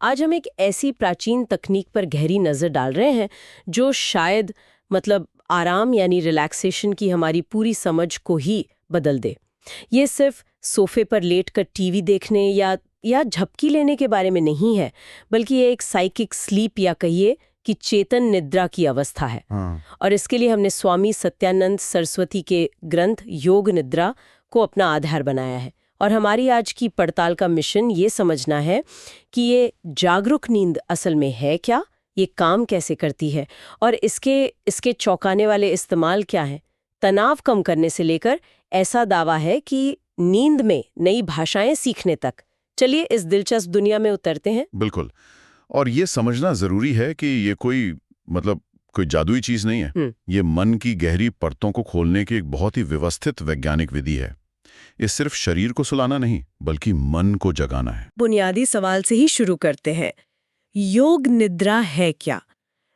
आज हम एक ऐसी प्राचीन तकनीक पर गहरी नज़र डाल रहे हैं जो शायद आराम यानी रिलैक्सेशन की हमारी पूरी समझ को ही बदल दे। ये सिर्फ सोफे पर लेटकर टीवी देखने या झपकी लेने के बारे में नहीं है, बल्कि ये एक साइकिक स्लीप या कहिए कि चेतन निद्रा की अवस्था है। और इसके लिए हमने स्वामी सत्यानंद सरस्वती के ग्रंथ योग निद्रा को अपना आधार बनाया है। और हमारी आज की पड़ताल का मिशन ये समझना है कि ये जागरूक नींद असल में है क्या, ये काम कैसे करती है और इसके चौंकाने वाले इस्तेमाल क्या हैं। तनाव कम करने से लेकर ऐसा दावा है कि नींद में नई भाषाएं सीखने तक। चलिए इस दिलचस्प दुनिया में उतरते हैं। बिल्कुल। और ये समझना जरूरी है कि ये कोई जादुई चीज नहीं है। ये मन की गहरी परतों को खोलने की एक बहुत ही व्यवस्थित वैज्ञानिक विधि है। ये सिर्फ शरीर को सुलाना नहीं, बल्कि मन को जगाना है। बुनियादी सवाल से ही शुरू करते हैं। योग निद्रा है क्या?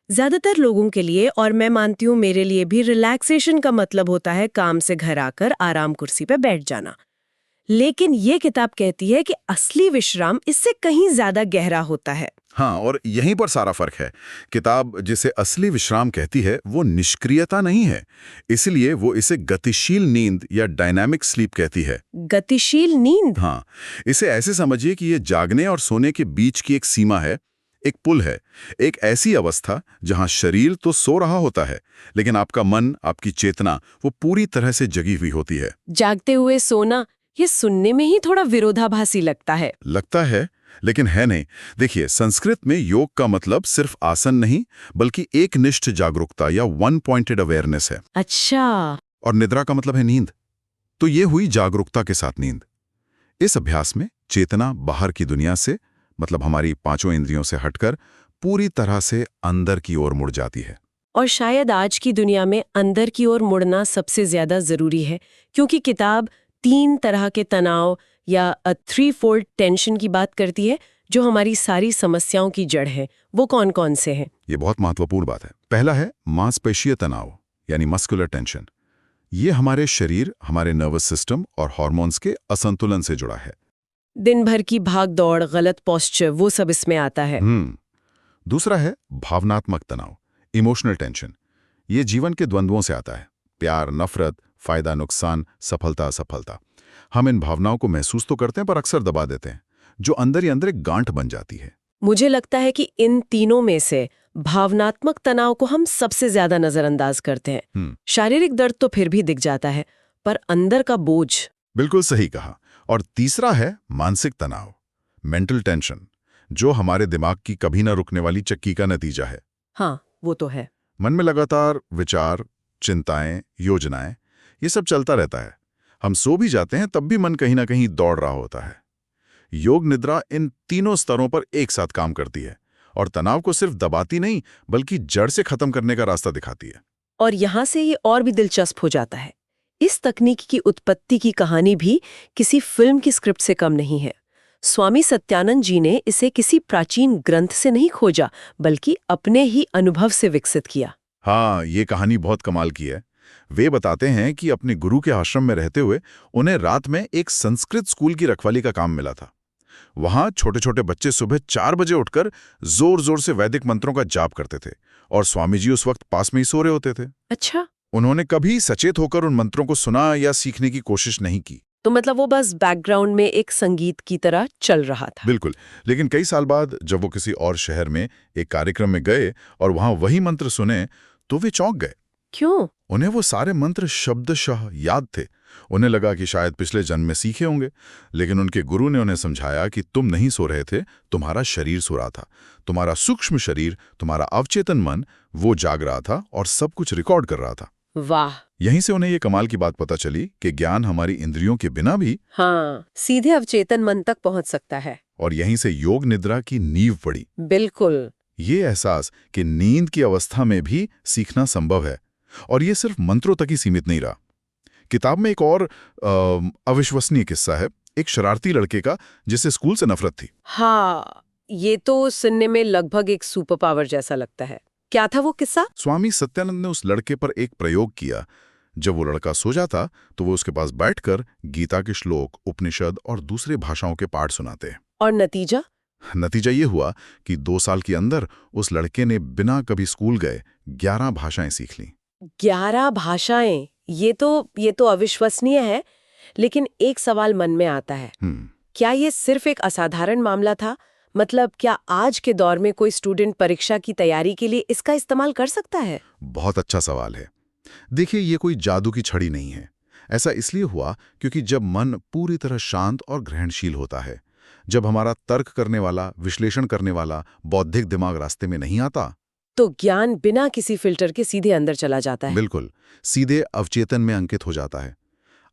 ज्यादातर लोगों के लिए, और मैं मानती हूँ मेरे लिए भी, रिलैक्सेशन का मतलब होता है काम से घर आकर आराम कुर्सी पर बैठ जाना। लेकिन ये किताब कहती है कि असली विश्राम इससे कहीं ज्यादा गहरा होता है। हाँ, और यहीं पर सारा फर्क है। किताब जिसे असली विश्राम कहती है वो निष्क्रियता नहीं है, इसलिए वो इसे गतिशील नींद या डायनामिक स्लीप कहती है। गतिशील नींद? हाँ, इसे ऐसे समझिए कि ये जागने और सोने के बीच की एक सीमा है, एक पुल है, एक ऐसी अवस्था जहां शरीर तो सो रहा होता है, लेकिन आपका मन, आपकी चेतना वो पूरी तरह से जगी हुई होती है। जागते हुए सोना, ये सुनने में ही थोड़ा विरोधाभासी लगता है। लेकिन है नहीं। देखिए, संस्कृत में योग का मतलब सिर्फ आसन नहीं, बल्कि एक निष्ठ जागरूकता या वन पॉइंटेड अवेयरनेस है। अच्छा। और निद्रा का मतलब है नींद। तो ये हुई जागरूकता के साथ नींद। इस अभ्यास में चेतना बाहर की दुनिया से, मतलब हमारी पांचों इंद्रियों से हटकर पूरी तरह से अंदर की ओर मुड़ जाती है। और शायद आज की दुनिया में अंदर की ओर मुड़ना सबसे ज्यादा जरूरी है, क्योंकि किताब 3 तरह के तनाव या 3-fold टेंशन की बात करती है जो हमारी सारी समस्याओं की जड़ है। वो कौन कौन से हैं? ये बहुत महत्वपूर्ण बात है। पहला है मांसपेशीय तनाव यानी मस्कुलर टेंशन। ये हमारे शरीर, हमारे नर्वस सिस्टम और हार्मोन्स के असंतुलन से जुड़ा है। दिन भर की भाग दौड़, गलत पोस्चर, वो सब इसमें आता है। दूसरा है भावनात्मक तनाव, इमोशनल टेंशन। ये जीवन के द्वंद्वों से आता है। प्यार, नफरत, फायदा, नुकसान, सफलता, असफलता। हम इन भावनाओं को महसूस तो करते हैं पर अक्सर दबा देते हैं, जो अंदर ही अंदर एक गांठ बन जाती है। मुझे लगता है कि इन तीनों में से भावनात्मक तनाव को हम सबसे ज्यादा नजरअंदाज करते हैं। शारीरिक दर्द तो फिर भी दिख जाता है, पर अंदर का बोझ। बिल्कुल सही कहा। और तीसरा है मानसिक तनाव, मेंटल टेंशन, जो हमारे दिमाग की कभी ना रुकने वाली चक्की का नतीजा है। हाँ, वो तो है। मन में लगातार विचार, चिंताएं, योजनाएं, ये सब चलता रहता है। हम सो भी जाते हैं तब भी मन कहीं ना कहीं दौड़ रहा होता है। योग निद्रा इन तीनों स्तरों पर एक साथ काम करती है और तनाव को सिर्फ दबाती नहीं, बल्कि जड़ से खत्म करने का रास्ता दिखाती है। और यहाँ से ये और भी दिलचस्प हो जाता है। इस तकनीक की उत्पत्ति की कहानी भी किसी फिल्म की स्क्रिप्ट से कम नहीं है। स्वामी सत्यानंद जी ने इसे किसी प्राचीन ग्रंथ से नहीं खोजा, बल्कि अपने ही अनुभव से विकसित किया। हाँ, ये कहानी बहुत कमाल की है। वे बताते हैं कि अपने गुरु के आश्रम में रहते हुए उन्हें रात में एक संस्कृत स्कूल की रखवाली का काम मिला था। वहां छोटे छोटे बच्चे सुबह 4 बजे उठकर जोर जोर से वैदिक मंत्रों का जाप करते थे और स्वामी जी उस वक्त पास में ही सो रहे होते थे। अच्छा। उन्होंने कभी सचेत होकर उन मंत्रों को सुना या सीखने की कोशिश नहीं की। तो मतलब वो बस बैकग्राउंड में एक संगीत की तरह चल रहा था। बिल्कुल। लेकिन कई साल बाद जब वो किसी और शहर में एक कार्यक्रम में गए और वहां वही मंत्र सुने तो वे चौंक गए। क्यों? उन्हें वो सारे मंत्र शब्दशः याद थे। उन्हें लगा कि शायद पिछले जन्म में सीखे होंगे, लेकिन उनके गुरु ने उन्हें समझाया कि तुम नहीं सो रहे थे, तुम्हारा शरीर सो रहा था। तुम्हारा सूक्ष्म शरीर, तुम्हारा अवचेतन मन, वो जाग रहा था और सब कुछ रिकॉर्ड कर रहा था। वाह। यहीं से उन्हें ये कमाल की बात पता चली कि ज्ञान हमारी इंद्रियों के बिना भी सीधे अवचेतन मन तक पहुंच सकता है। और यहीं से योग निद्रा की नींव पड़ी। बिल्कुल। ये एहसास कि नींद की अवस्था में भी सीखना संभव है, और ये सिर्फ मंत्रों तक ही सीमित नहीं रहा। किताब में एक और अविश्वसनीय किस्सा है, एक शरारती लड़के का जिसे स्कूल से नफरत थी। हाँ, ये तो सुनने में लगभग एक सुपर पावर जैसा लगता है। क्या था वो किस्सा? स्वामी सत्यानंद ने उस लड़के पर एक प्रयोग किया। जब वो लड़का सो जाता तो वो उसके पास बैठकर गीता के श्लोक, उपनिषद और दूसरे भाषाओं के पाठ सुनाते। और नतीजा? नतीजा ये हुआ कि 2 साल के अंदर उस लड़के ने बिना कभी स्कूल गए 11 भाषाएं सीख लीं। 11 भाषाएं, ये तो अविश्वसनीय है। लेकिन एक सवाल मन में आता है, क्या ये सिर्फ एक असाधारण मामला था? मतलब क्या आज के दौर में कोई स्टूडेंट परीक्षा की तैयारी के लिए इसका इस्तेमाल कर सकता है? बहुत अच्छा सवाल है। देखिए, ये कोई जादू की छड़ी नहीं है। ऐसा इसलिए हुआ क्योंकि जब मन पूरी तरह शांत और ग्रहणशील होता है, जब हमारा तर्क करने वाला, विश्लेषण करने वाला बौद्धिक दिमाग रास्ते में नहीं आता, तो ज्ञान बिना किसी फिल्टर के सीधे अंदर चला जाता है। बिल्कुल, सीधे अवचेतन में अंकित हो जाता है।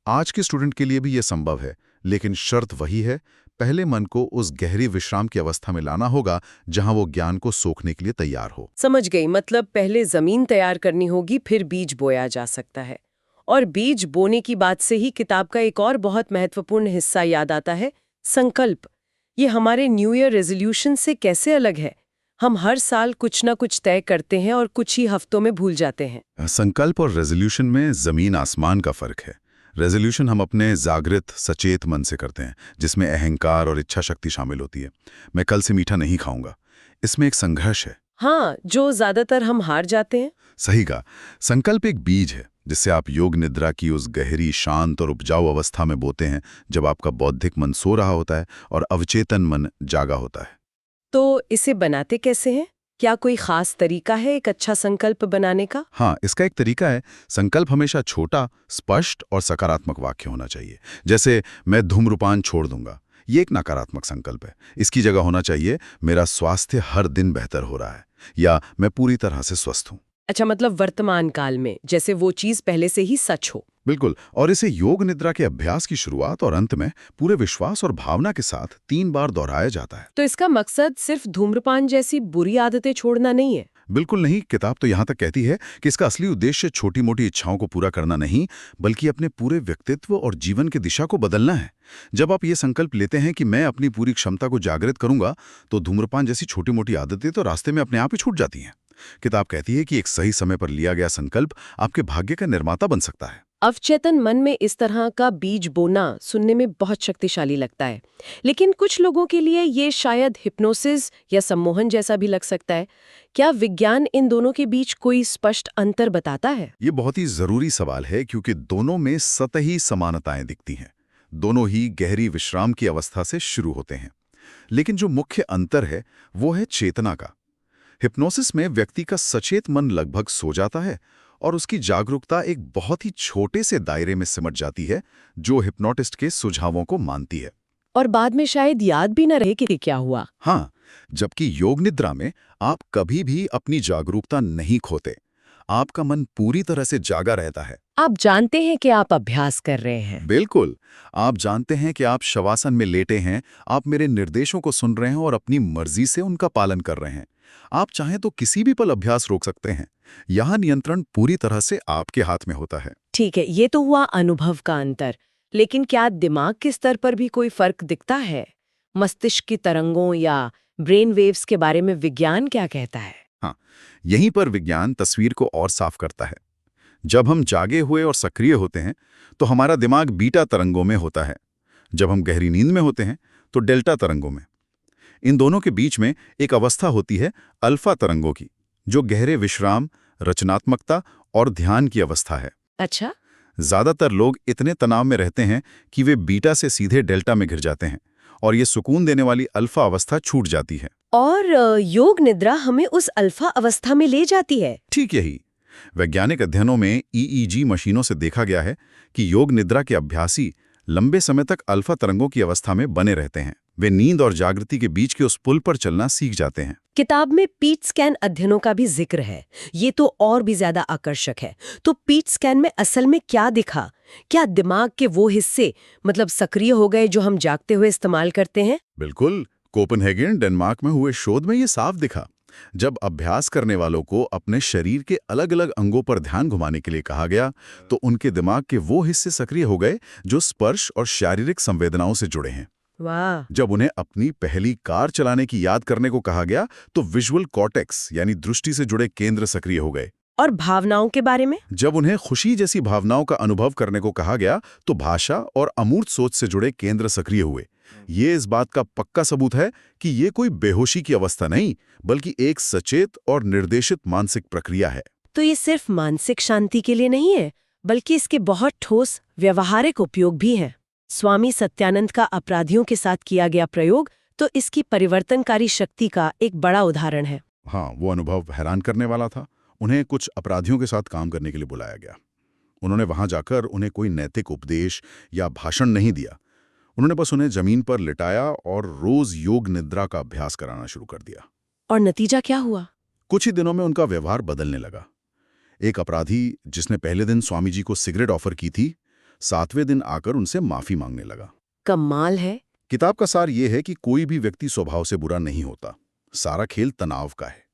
आज के स्टूडेंट के लिए भी यह संभव है, लेकिन शर्त वही है, पहले मन को उस गहरी विश्राम की अवस्था में लाना होगा जहां वो ज्ञान को सोखने के लिए तैयार हो। समझ गई, मतलब पहले जमीन तैयार करनी होगी, फिर बीज बोया जा सकता है। और बीज बोने की बात से ही किताब का एक और बहुत महत्वपूर्ण हिस्सा याद आता है, संकल्प। ये हमारे न्यू ईयर रेजोल्यूशन से कैसे अलग है? हम हर साल कुछ ना कुछ तय करते हैं और कुछ ही हफ्तों में भूल जाते हैं। संकल्प और रेजोल्यूशन में जमीन आसमान का फर्क है। रेजोल्यूशन हम अपने जागृत सचेत मन से करते हैं, जिसमें अहंकार और इच्छा शक्ति शामिल होती है। मैं कल से मीठा नहीं खाऊंगा। इसमें एक संघर्ष है। हाँ, जो ज्यादातर हम हार जाते हैं। सही कहा। संकल्प एक बीज है जिससे आप योग निद्रा की उस गहरी, शांत और उपजाऊ अवस्था में बोते हैं, जब आपका बौद्धिक मन सो रहा होता है और अवचेतन मन जागा होता है। तो इसे बनाते कैसे हैं? क्या कोई खास तरीका है एक अच्छा संकल्प बनाने का? हाँ, इसका एक तरीका है। संकल्प हमेशा छोटा, स्पष्ट और सकारात्मक वाक्य होना चाहिए। जैसे, मैं धूम्रपान छोड़ दूंगा। ये एक नकारात्मक संकल्प है। इसकी जगह होना चाहिए, मेरा स्वास्थ्य हर दिन बेहतर हो रहा है, या मैं पूरी तरह से स्वस्थ हूँ। अच्छा, मतलब वर्तमान काल में, जैसे वो चीज पहले से ही सच हो। बिल्कुल। और इसे योग निद्रा के अभ्यास की शुरुआत और अंत में पूरे विश्वास और भावना के साथ 3 बार दोहराया जाता है। तो इसका मकसद सिर्फ धूम्रपान जैसी बुरी आदतें छोड़ना नहीं है? बिल्कुल नहीं। किताब तो यहाँ तक कहती है कि इसका असली उद्देश्य छोटी मोटी इच्छाओं को पूरा करना नहीं, बल्कि अपने पूरे व्यक्तित्व और जीवन की दिशा को बदलना है। जब आप ये संकल्प लेते हैं कि मैं अपनी पूरी क्षमता को जागृत करूंगा, तो धूम्रपान जैसी छोटी मोटी आदतें तो रास्ते में अपने आप ही छूट जाती हैं। किताब कहती है कि एक सही समय पर लिया गया संकल्प आपके भाग्य का निर्माता बन सकता है। अवचेतन मन में इस तरह का बीज बोना सुनने में बहुत शक्तिशाली लगता है, लेकिन कुछ लोगों के लिए ये शायद हिप्नोसिस या सम्मोहन जैसा भी लग सकता है। क्या विज्ञान इन दोनों के बीच कोई स्पष्ट अंतर बताता है? ये बहुत ही जरूरी सवाल है, क्योंकि दोनों में सतही समानताएं दिखती हैं। दोनों ही गहरी विश्राम की अवस्था से शुरू होते हैं, लेकिन जो मुख्य अंतर है वो है चेतना का। हिप्नोसिस में व्यक्ति का सचेत मन लगभग सो जाता है और उसकी जागरूकता एक बहुत ही छोटे से दायरे में सिमट जाती है, जो हिप्नोटिस्ट के सुझावों को मानती है। और बाद में शायद याद भी न रहे कि क्या हुआ। हाँ, जबकि योग निद्रा में आप कभी भी अपनी जागरूकता नहीं खोते। आपका मन पूरी तरह से जागा रहता है। आप जानते हैं कि आप अभ्यास कर रहे हैं। बिल्कुल। आप जानते हैं कि आप शवासन में लेटे हैं, आप मेरे निर्देशों को सुन रहे हैं और अपनी मर्जी से उनका पालन कर रहे हैं। आप चाहें तो किसी भी पल अभ्यास रोक सकते हैं। यहाँ नियंत्रण पूरी तरह से आपके हाथ में होता है। ठीक है, ये तो हुआ अनुभव का अंतर, लेकिन क्या दिमाग के स्तर पर भी कोई फर्क दिखता है? मस्तिष्क की तरंगों या ब्रेन वेव्स के बारे में विज्ञान क्या कहता है? हाँ, यहीं पर विज्ञान तस्वीर को और साफ करता है। जब हम जागे हुए और सक्रिय होते हैं तो हमारा दिमाग बीटा तरंगों में होता है। जब हम गहरी नींद में होते हैं तो डेल्टा तरंगों में। इन दोनों के बीच में एक अवस्था होती है अल्फा तरंगों की, जो गहरे विश्राम, रचनात्मकता और ध्यान की अवस्था है। अच्छा। ज्यादातर लोग इतने तनाव में रहते हैं कि वे बीटा से सीधे डेल्टा में गिर जाते हैं और ये सुकून देने वाली अल्फा अवस्था छूट जाती है। और योग निद्रा हमें उस अल्फा अवस्था में ले जाती है। ठीक यही। वैज्ञानिक अध्ययनों में ईईजी मशीनों से देखा गया है कि योग निद्रा के अभ्यासी लंबे समय तक अल्फा तरंगों की अवस्था में बने रहते हैं। वे नींद और जागृति के बीच के उस पुल पर चलना सीख जाते हैं। किताब में पीट स्कैन अध्ययनों का भी जिक्र है। ये तो और भी ज्यादा आकर्षक है। तो पीट स्कैन में असल में क्या दिखा? क्या दिमाग के वो हिस्से मतलब सक्रिय हो गए जो हम जागते हुए इस्तेमाल करते हैं? बिल्कुल। कोपेनहेगन, डेनमार्क में हुए शोध में ये साफ दिखा। जब अभ्यास करने वालों को अपने शरीर के अलग अलग अंगों पर ध्यान घुमाने के लिए कहा गया, तो उनके दिमाग के वो हिस्से सक्रिय हो गए जो स्पर्श और शारीरिक संवेदनाओं से जुड़े हैं। वाह। जब उन्हें अपनी पहली कार चलाने की याद करने को कहा गया, तो विजुअल कॉर्टेक्स यानी दृष्टि से जुड़े केंद्र सक्रिय हो गए। और भावनाओं के बारे में? जब उन्हें खुशी जैसी भावनाओं का अनुभव करने को कहा गया, तो भाषा और अमूर्त सोच से जुड़े केंद्र सक्रिय हुए। ये इस बात का पक्का सबूत है कि ये कोई बेहोशी की अवस्था नहीं, बल्कि एक सचेत और निर्देशित मानसिक प्रक्रिया है। तो ये सिर्फ मानसिक शांति के लिए नहीं है, बल्कि इसके बहुत ठोस व्यवहारिक उपयोग भी हैं। स्वामी सत्यानंद का अपराधियों के साथ किया गया प्रयोग तो इसकी परिवर्तनकारी शक्ति का एक बड़ा उदाहरण है। हाँ, वो अनुभव हैरान करने वाला था। उन्हें कुछ अपराधियों के साथ काम करने के लिए बुलाया गया। उन्होंने वहां जाकर उन्हें कोई नैतिक उपदेश या भाषण नहीं दिया। उन्होंने बस उन्हें जमीन पर लिटाया और रोज योग निद्रा का अभ्यास कराना शुरू कर दिया। और नतीजा क्या हुआ? कुछ ही दिनों में उनका व्यवहार बदलने लगा। एक अपराधी जिसने पहले दिन स्वामी जी को सिगरेट ऑफर की थी, 7वें दिन आकर उनसे माफी मांगने लगा। कमाल है। किताब का सार ये है कि कोई भी व्यक्ति स्वभाव से बुरा नहीं होता। सारा खेल तनाव का है।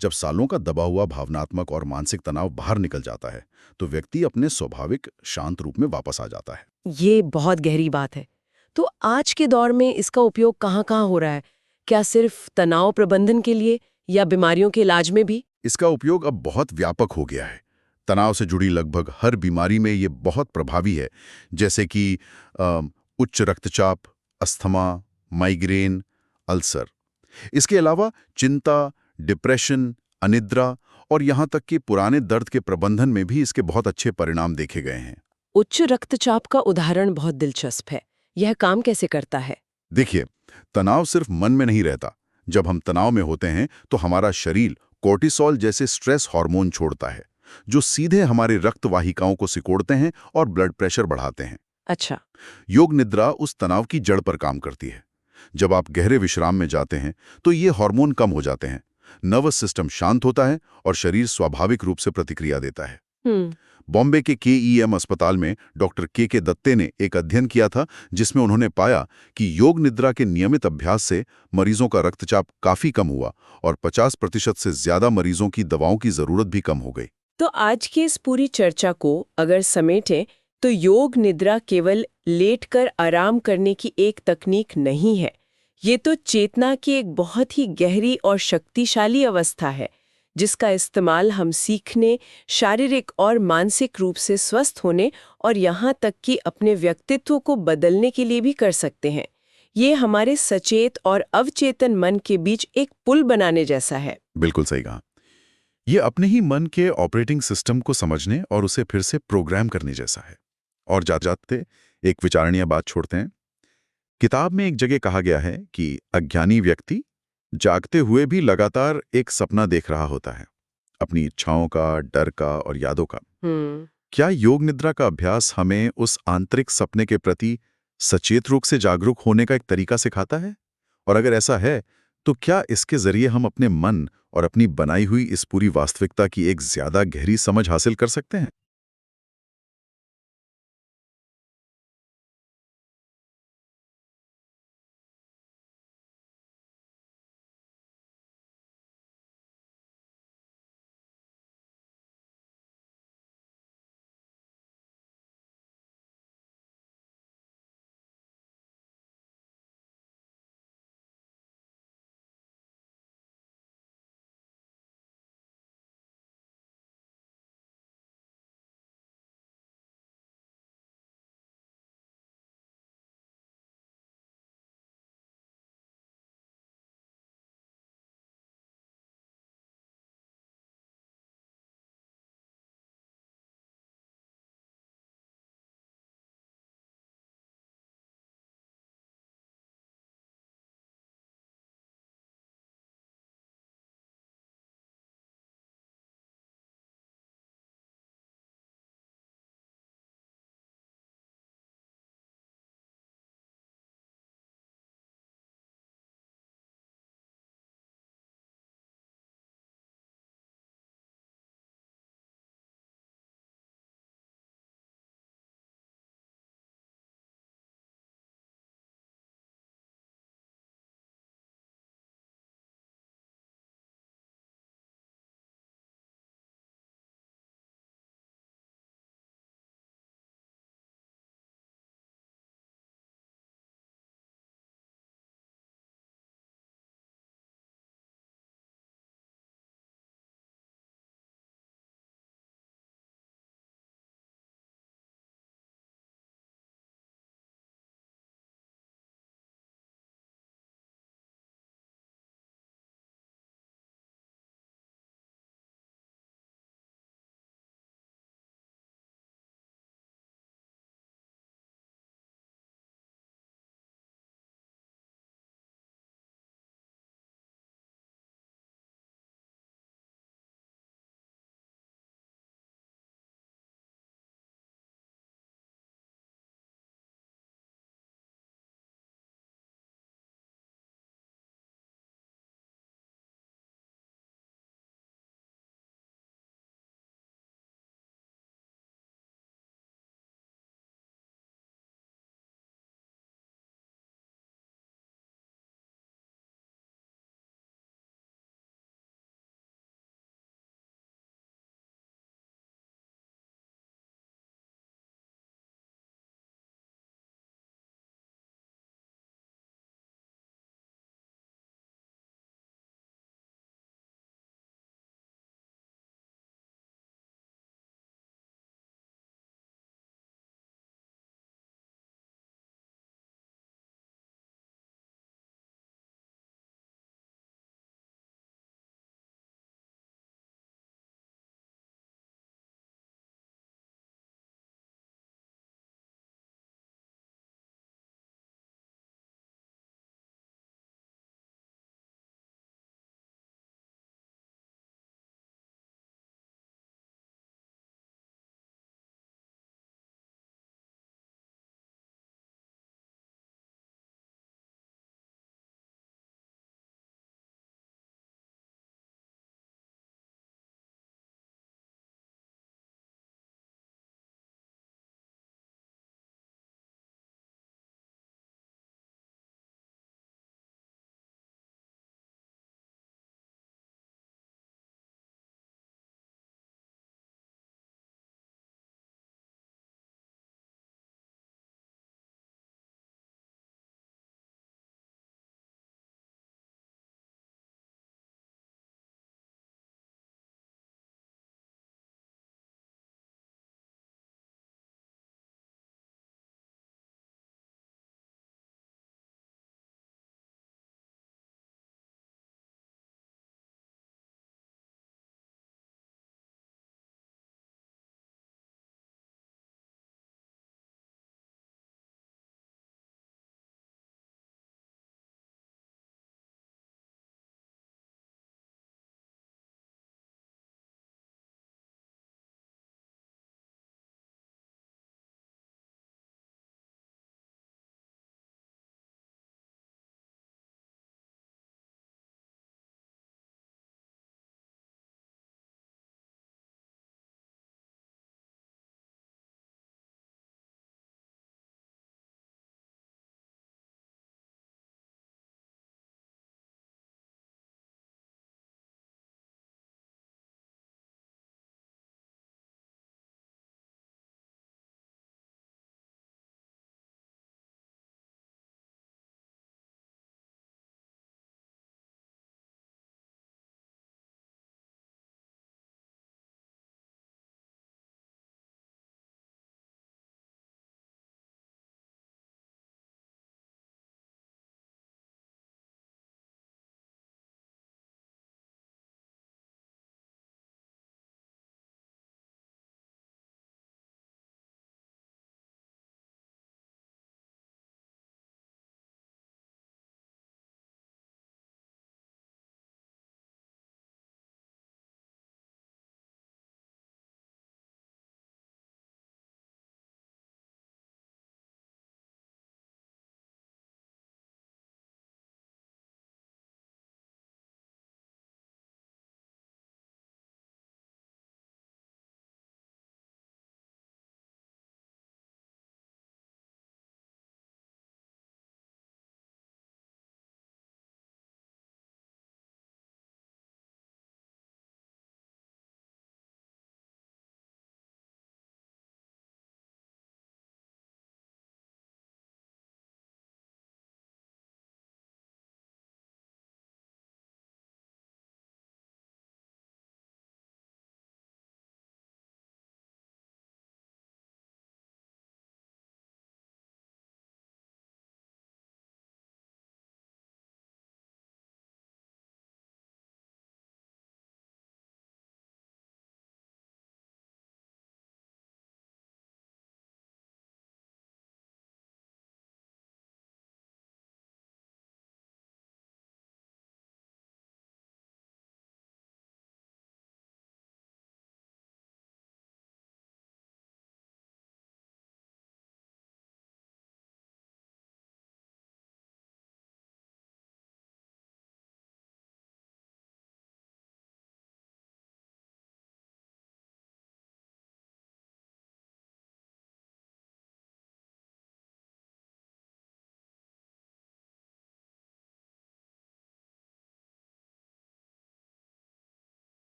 जब सालों का दबा हुआ भावनात्मक और मानसिक तनाव बाहर निकल जाता है, तो व्यक्ति अपने स्वाभाविक शांत रूप में वापस आ जाता है। ये बहुत गहरी बात है। तो आज के दौर में इसका उपयोग कहाँ-कहाँ हो रहा है? क्या सिर्फ तनाव प्रबंधन के लिए या बीमारियों के इलाज में भी? इसका उपयोग अब बहुत व्यापक हो गया है। तनाव से जुड़ी लगभग हर बीमारी में ये बहुत प्रभावी है, जैसे कि उच्च रक्तचाप, अस्थमा, माइग्रेन, अल्सर। इसके अलावा चिंता, डिप्रेशन, अनिद्रा और यहाँ तक कि पुराने दर्द के प्रबंधन में भी इसके बहुत अच्छे परिणाम देखे गए हैं। उच्च रक्तचाप का उदाहरण बहुत दिलचस्प है। यह काम कैसे करता है? देखिए, तनाव सिर्फ मन में नहीं रहता। जब हम तनाव में होते हैं तो हमारा शरीर कोर्टिसोल जैसे स्ट्रेस हार्मोन छोड़ता है, जो सीधे हमारी रक्त वाहिकाओं को सिकोड़ते हैं और ब्लड प्रेशर बढ़ाते हैं। अच्छा। योग निद्रा उस तनाव की जड़ पर काम करती है। जब आप गहरे विश्राम में जाते हैं तो ये हार्मोन कम हो जाते हैं, नर्वस सिस्टम शांत होता है और शरीर स्वाभाविक रूप से प्रतिक्रिया देता है। बॉम्बे के KEM अस्पताल में डॉक्टर के दत्ते ने एक अध्ययन किया था, जिसमें उन्होंने पाया कि योग निद्रा के नियमित अभ्यास से मरीजों का रक्तचाप काफी कम हुआ और 50% से ज्यादा मरीजों की दवाओं की जरूरत भी कम हो गई। तो आज की इस पूरी चर्चा को अगर समेटें तो योग निद्रा केवल लेटकर आराम करने की एक तकनीक नहीं है। ये तो चेतना की एक बहुत ही गहरी और शक्तिशाली अवस्था है, जिसका इस्तेमाल हम सीखने, शारीरिक और मानसिक रूप से स्वस्थ होने और यहाँ तक कि अपने व्यक्तित्व को बदलने के लिए भी कर सकते हैं। ये हमारे सचेत और अवचेतन मन के बीच एक पुल बनाने जैसा है। बिल्कुल सही कहा। ये अपने ही मन के ऑपरेटिंग सिस्टम को समझने और उसे फिर से प्रोग्राम करने जैसा है। और जाते एक विचारणीय बात छोड़ते हैं। किताब में एक जगह कहा गया है कि अज्ञानी व्यक्ति जागते हुए भी लगातार एक सपना देख रहा होता है, अपनी इच्छाओं का, डर का और यादों का। क्या योग निद्रा का अभ्यास हमें उस आंतरिक सपने के प्रति सचेत रूप से जागरूक होने का एक तरीका सिखाता है? और अगर ऐसा है, तो क्या इसके जरिए हम अपने मन और अपनी बनाई हुई इस पूरी वास्तविकता की एक ज्यादा गहरी समझ हासिल कर सकते हैं?